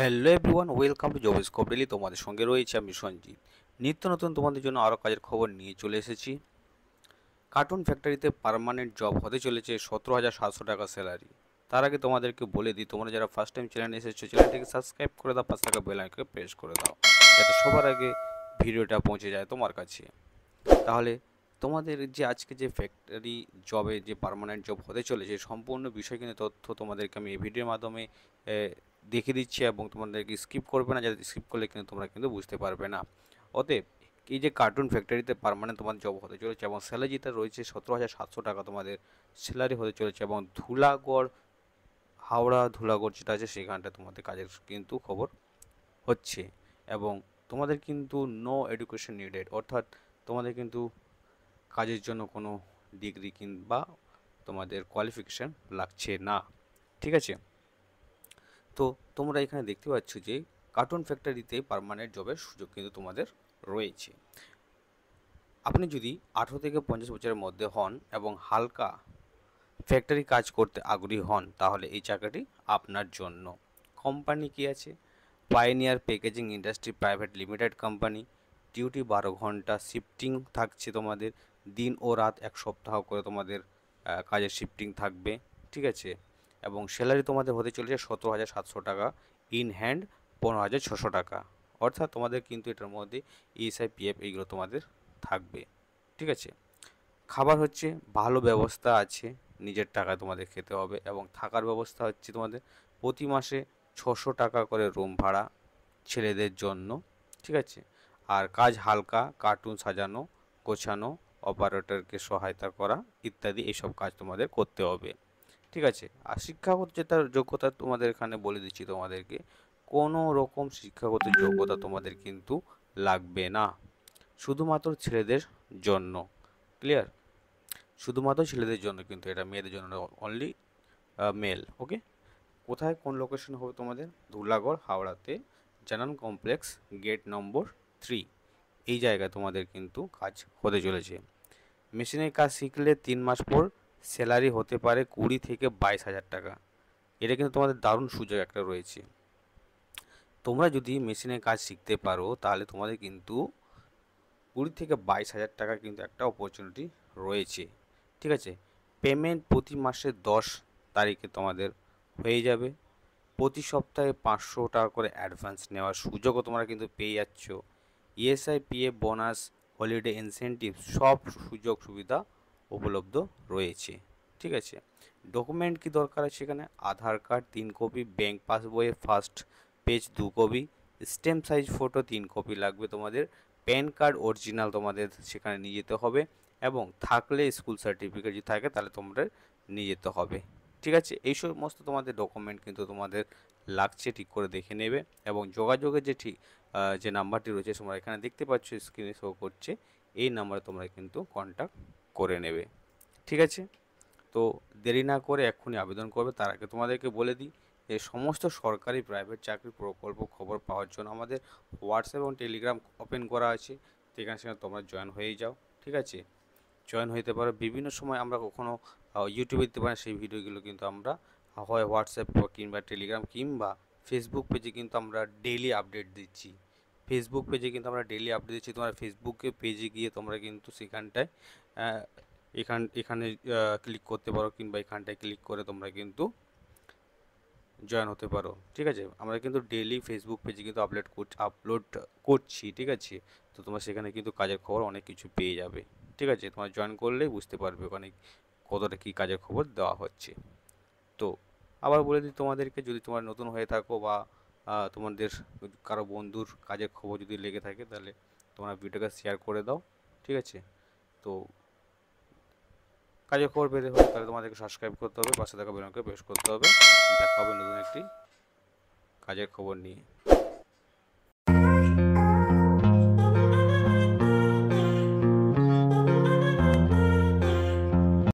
Hello everyone, welcome to job scope daily. তোমাদের সঙ্গে রয়েছে আমি সঞ্জিত। নিত্য নতুন তোমাদের জন্য আরও কাজের খবর নিয়ে চলে এসেছি। কার্টুন ফ্যাক্টরিতে পার্মানেন্ট জব হতে চলেছে 17,700 টাকা স্যালারি। তার আগে তোমাদেরকে বলে দিই, তোমরা যারা ফার্স্ট টাইম চ্যানেলে এসেছো চ্যানেলটিকে সাবস্ক্রাইব করে দাও, পাশে থাকা বেল আইকনকে প্রেস করে দাও যাতে সবার আগে ভিডিওটা পৌঁছে যায় তোমার কাছে। তাহলে তোমাদের যে আজকে যে ফ্যাক্টরি জবে যে পার্মানেন্ট জব হতে চলেছে সম্পূর্ণ বিষয় কিন্তু তথ্য তোমাদেরকে আমি এই ভিডিওর মাধ্যমে দেখিয়ে দিচ্ছি এবং তোমাদেরকে স্কিপ করবে না, যাতে স্কিপ করলে কিন্তু তোমরা কিন্তু বুঝতে পারবে না। অতএব এই যে কার্টুন ফ্যাক্টরিতে পার্মানেন্ট তোমাদের জব হতে চলেছে এবং স্যালারিটা রয়েছে 17,700 টাকা তোমাদের স্যালারি হতে চলেছে, এবং ধুলাগড়, হাওড়া ধুলাগড় যেটা আছে সেখানটা তোমাদের কাজের কিন্তু খবর হচ্ছে। এবং তোমাদের কিন্তু নো এডুকেশন নিডেড, অর্থাৎ তোমাদের কিন্তু কাজের জন্য কোনো ডিগ্রি কিংবা তোমাদের কোয়ালিফিকেশান লাগছে না। ঠিক আছে, তো তোমরা এখানে দেখতে পাচ্ছ যে কার্টুন ফ্যাক্টরিতে পার্মানেন্ট জবের সুযোগ কিন্তু তোমাদের রয়েছে। আপনি যদি 18 থেকে 50 বছরের মধ্যে হন এবং হালকা ফ্যাক্টরি কাজ করতে আগ্রহী হন তাহলে এই চাকরিটি আপনার জন্য। কোম্পানি কি আছে? Pioneer packaging industry private limited company. Duty 12 ঘন্টা, শিফটিং থাকছে তোমাদের, দিন ও রাত 1 সপ্তাহ করে তোমাদের কাজের শিফটিং থাকবে। ঠিক আছে, এবং স্যালারি তোমাদের হতে চলেছে 17,700 টাকা, ইন হ্যান্ড 15,600 টাকা। অর্থাৎ তোমাদের কিন্তু এটার মধ্যে ইএসআই পিএফ এইগুলো তোমাদের থাকবে। ঠিক আছে, খাবার হচ্ছে ভালো ব্যবস্থা আছে, নিজের টাকায় তোমাদের খেতে হবে, এবং থাকার ব্যবস্থা হচ্ছে তোমাদের প্রতি মাসে 600 টাকা করে রুম ভাড়া ছেলেদের জন্য। ঠিক আছে, আর কাজ হালকা, কার্টুন সাজানো গোছানো, অপারেটরকে সহায়তা করা ইত্যাদি এইসব কাজ তোমাদের করতে হবে। ঠিক আছে, আর শিক্ষাগত যেটা যোগ্যতা তোমাদের এখানে বলে দিচ্ছি তোমাদেরকে, কোনো রকম শিক্ষাগত যোগ্যতা তোমাদের কিন্তু লাগবে না, শুধুমাত্র ছেলেদের জন্য। ক্লিয়ার? শুধুমাত্র ছেলেদের জন্য, কিন্তু এটা মেয়েদের জন্য অনলি মেল। ওকে, কোথায় কোন লোকেশন হবে তোমাদের? ধুলাগড়, হাওড়াতে, জানান কমপ্লেক্স, গেট নম্বর 3, এই জায়গায় তোমাদের কিন্তু কাজ হতে চলেছে। মেশিনের কাজ শিখলে 3 মাস পর স্যালারি হতে পারে 20 থেকে 22,000 টাকা। এটা কিন্তু তোমাদের দারুণ সুযোগ একটা রয়েছে। তোমরা যদি মেশিনের কাজ শিখতে পারো তাহলে তোমাদের কিন্তু 20 থেকে 22,000 টাকা কিন্তু একটা অপরচুনিটি রয়েছে। ঠিক আছে, পেমেন্ট প্রতি মাসের 10 তারিখে তোমাদের হয়ে যাবে। প্রতি সপ্তাহে 500 টাকা করে অ্যাডভান্স নেওয়ার সুযোগও তোমরা কিন্তু পেয়ে যাচ্ছ। ESI PF bonus, holiday incentive সব সুযোগ সুবিধা উপলব্ধ রয়েছে। ঠিক আছে, ডকুমেন্ট কি দরকার আছে এখানে? আধার কার্ড 3 কপি, ব্যাঙ্ক পাসবইয়ের first page 2 copy, stamp size photo 3 copy লাগবে তোমাদের, প্যান কার্ড অরিজিনাল তোমাদের সেখানে নিয়ে যেতে হবে, এবং থাকলে স্কুল সার্টিফিকেট যদি থাকে তাহলে তোমাদের নিয়ে যেতে হবে। ঠিক আছে, এই সমস্ত তোমাদের ডকুমেন্ট কিন্তু তোমাদের লাগছে, ঠিক করে দেখে নেবে। এবং যোগাযোগের যে নাম্বারটি রয়েছে তোমরা এখানে দেখতে পাচ্ছ, স্ক্রিনে শো করছে, এই নাম্বারে তোমরা কিন্তু কন্ট্যাক্ট করে নেবে। ঠিক আছে, তো দেরি না করে এক্ষুনি আবেদন করবে। তার আগে তোমাদেরকে বলে দিই, এই সমস্ত সরকারি প্রাইভেট চাকরির প্রকল্প খবর পাওয়ার জন্য আমাদের হোয়াটসঅ্যাপ এবং টেলিগ্রাম ওপেন করা আছে, সেখানে সেখানে তোমরা জয়েন হয়ে যাও। ঠিক আছে, জয়েন হতে পারো। বিভিন্ন সময় আমরা কখনো ইউটিউবে দিতে পারি সেই ভিডিওগুলো কিন্তু আমরা হয় হোয়াটসঅ্যাপ কিংবা টেলিগ্রাম কিংবা ফেসবুক পেজে কিন্তু আমরা ডেইলি আপডেট দিচ্ছি। ফেসবুক পেজে কিন্তু আমরা ডেইলি আপডেট দিচ্ছি। তোমরা ফেসবুকে পেজে গিয়ে তোমরা কিন্তু সেখানটায় এখানে ক্লিক করতে পারো, কিংবা এখানটায় ক্লিক করে তোমরা কিন্তু জয়েন হতে পারো। ঠিক আছে, আমরা কিন্তু ডেইলি ফেসবুক পেজে কিন্তু আপলোড করছি। ঠিক আছে, তো তোমরা সেখানে কিন্তু কাজের খবর অনেক কিছু পেয়ে যাবে। ঠিক আছে, তোমরা জয়েন করলেই বুঝতে পারবে ওখানে কতটা কী কাজের খবর দেওয়া হচ্ছে। তো আবার বলে দিই তোমাদেরকে, যদি তোমরা নতুন হয়ে থাকো বা তোমাদের কারো বন্ধুর কাজের খবর যদি লেগে থাকে তাহলে তোমরা ভিডিওটা শেয়ার করে দাও। ঠিক আছে, তো কাজের খবর পেতে হলে তাহলে তোমাদেরকে সাবস্ক্রাইব করতে হবে, পাশে থাকা বেল আইকনকে প্রেস করতে হবে। দেখা হবে নতুন একটি কাজের খবর নিয়ে।